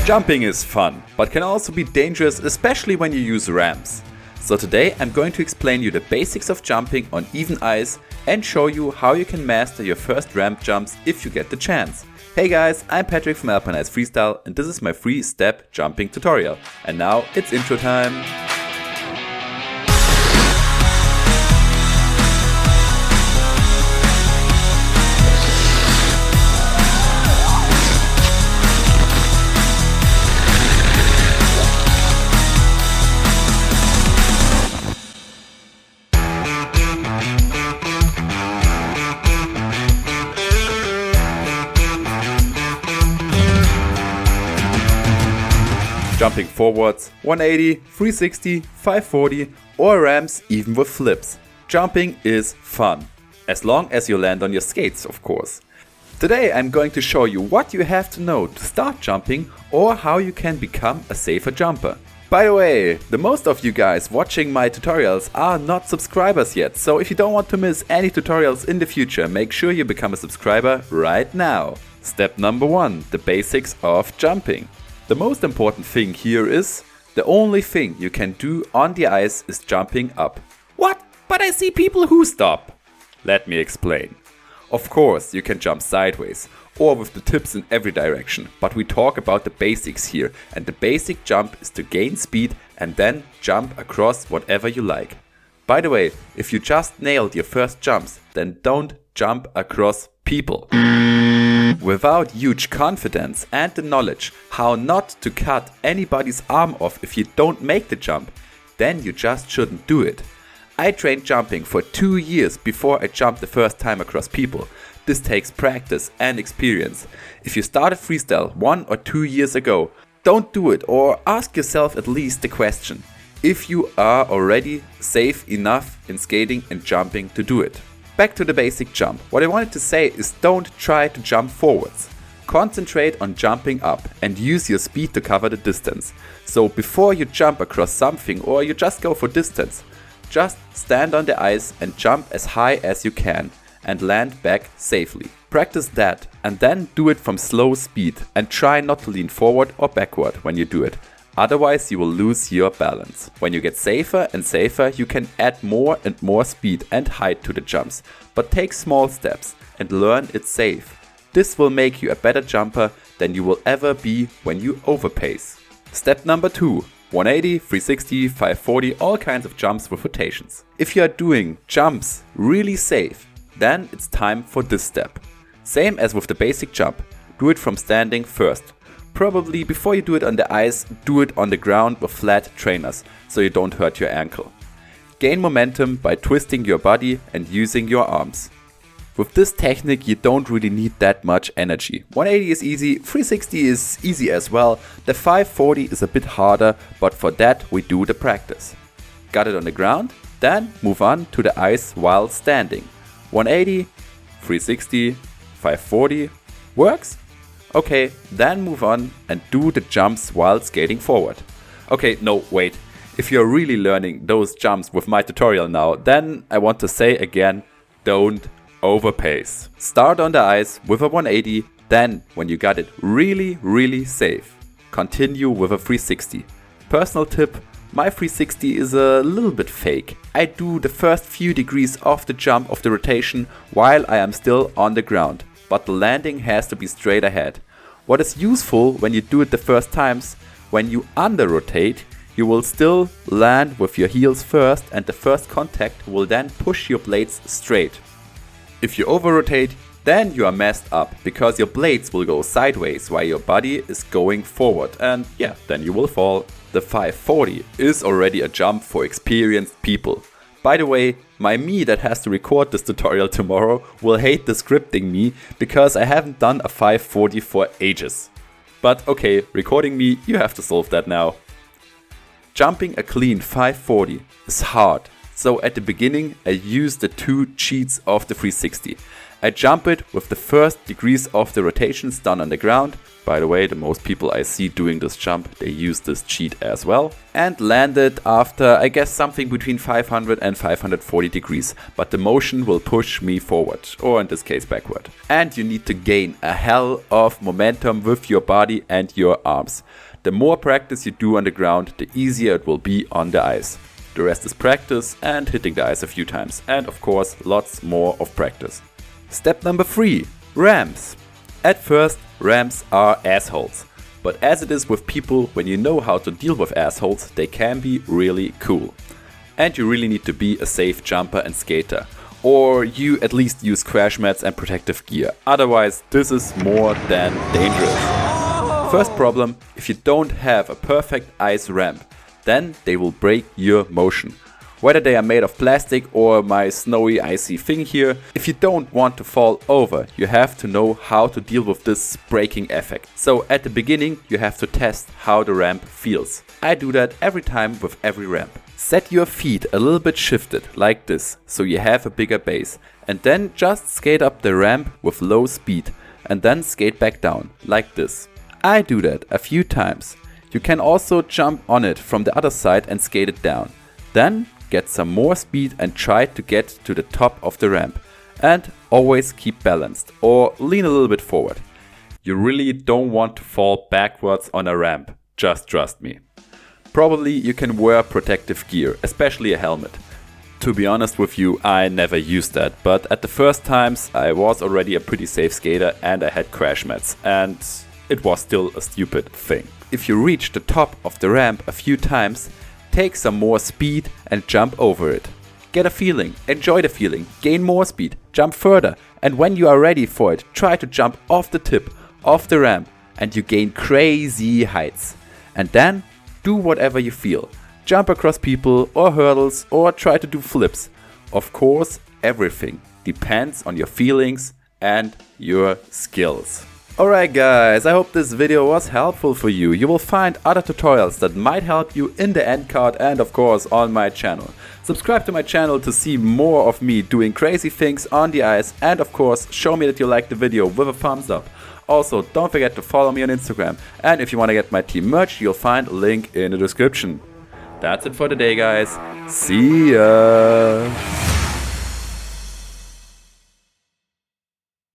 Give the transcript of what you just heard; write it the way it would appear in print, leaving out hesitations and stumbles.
Jumping is fun, but can also be dangerous, especially when you use ramps. So today I'm going to explain you the basics of jumping on even ice and show you how you can master your first ramp jumps if you get the chance. Hey guys, I'm Patrick from Alpine Freestyle and this is my free step jumping tutorial. And now it's intro time. Jumping forwards, 180, 360, 540 or ramps even with flips. Jumping is fun. As long as you land on your skates, of course. Today I'm going to show you what you have to know to start jumping or how you can become a safer jumper. By the way, the most of you guys watching my tutorials are not subscribers yet, so if you don't want to miss any tutorials in the future, make sure you become a subscriber right now. Step number 1, the basics of jumping. The most important thing here is, the only thing you can do on the ice is jumping up. What? But I see people who stop. Let me explain. Of course, you can jump sideways or with the tips in every direction, but we talk about the basics here, and the basic jump is to gain speed and then jump across whatever you like. By the way, if you just nailed your first jumps, then don't jump across people. Without huge confidence and the knowledge how not to cut anybody's arm off if you don't make the jump, then you just shouldn't do it. I trained jumping for 2 years before I jumped the first time across people. This takes practice and experience. If you started freestyle 1 or 2 years ago, don't do it, or ask yourself at least the question if you are already safe enough in skating and jumping to do it. Back to the basic jump. What I wanted to say is, don't try to jump forwards. Concentrate on jumping up and use your speed to cover the distance. So before you jump across something or you just go for distance, just stand on the ice and jump as high as you can and land back safely. Practice that and then do it from slow speed and try not to lean forward or backward when you do it. Otherwise you will lose your balance. When you get safer and safer, you can add more and more speed and height to the jumps, but take small steps and learn it's safe. This will make you a better jumper than you will ever be when you overpace. Step number 2. 180, 360, 540, all kinds of jumps with rotations. If you are doing jumps really safe, then it's time for this step. Same as with the basic jump, do it from standing first. Probably before you do it on the ice, do it on the ground with flat trainers, so you don't hurt your ankle. Gain momentum by twisting your body and using your arms. With this technique you don't really need that much energy. 180 is easy, 360 is easy as well, the 540 is a bit harder, but for that we do the practice. Got it on the ground? Then move on to the ice while standing. 180, 360, 540, works? Okay, then move on and do the jumps while skating forward. Okay, no, wait. If you're really learning those jumps with my tutorial now, then I want to say again, don't overpace. Start on the ice with a 180, then when you got it really safe, continue with a 360. Personal tip, my 360 is a little bit fake. I do the first few degrees of the jump of the rotation while I am still on the ground, but the landing has to be straight ahead. What is useful when you do it the first times, when you under-rotate, you will still land with your heels first and the first contact will then push your blades straight. If you over-rotate, then you are messed up because your blades will go sideways while your body is going forward, and yeah, then you will fall. The 540 is already a jump for experienced people. By the way, my me that has to record this tutorial tomorrow will hate the scripting me because I haven't done a 540 for ages. But okay, recording me, you have to solve that now. Jumping a clean 540 is hard, so at the beginning I used the 2 cheats of the 360. I jump it with the first degrees of the rotations done on the ground. By the way, the most people I see doing this jump, they use this cheat as well. And land it after, I guess, something between 500 and 540 degrees. But the motion will push me forward, or in this case backward. And you need to gain a hell of momentum with your body and your arms. The more practice you do on the ground, the easier it will be on the ice. The rest is practice and hitting the ice a few times. And of course, lots more of practice. Step number 3. Ramps. At first, ramps are assholes. But as it is with people, when you know how to deal with assholes, they can be really cool. And you really need to be a safe jumper and skater. Or you at least use crash mats and protective gear. Otherwise, this is more than dangerous. First problem, if you don't have a perfect ice ramp, then they will break your motion. Whether they are made of plastic or my snowy icy thing here, if you don't want to fall over, you have to know how to deal with this breaking effect. So at the beginning, you have to test how the ramp feels. I do that every time with every ramp. Set your feet a little bit shifted, like this, so you have a bigger base. And then just skate up the ramp with low speed, and then skate back down, like this. I do that a few times. You can also jump on it from the other side and skate it down. Then get some more speed and try to get to the top of the ramp. And always keep balanced or lean a little bit forward. You really don't want to fall backwards on a ramp, just trust me. Probably you can wear protective gear, especially a helmet. To be honest with you, I never used that, but at the first times I was already a pretty safe skater and I had crash mats, and it was still a stupid thing. If you reach the top of the ramp a few times, take some more speed and jump over it. Get a feeling, enjoy the feeling, gain more speed, jump further, and when you are ready for it, try to jump off the tip, off the ramp, and you gain crazy heights. And then do whatever you feel. Jump across people or hurdles or try to do flips. Of course, everything depends on your feelings and your skills. Alright guys, I hope this video was helpful for you. You will find other tutorials that might help you in the end card and of course on my channel. Subscribe to my channel to see more of me doing crazy things on the ice, and of course show me that you liked the video with a thumbs up. Also, don't forget to follow me on Instagram, and if you want to get my team merch, you'll find a link in the description. That's it for today guys. See ya!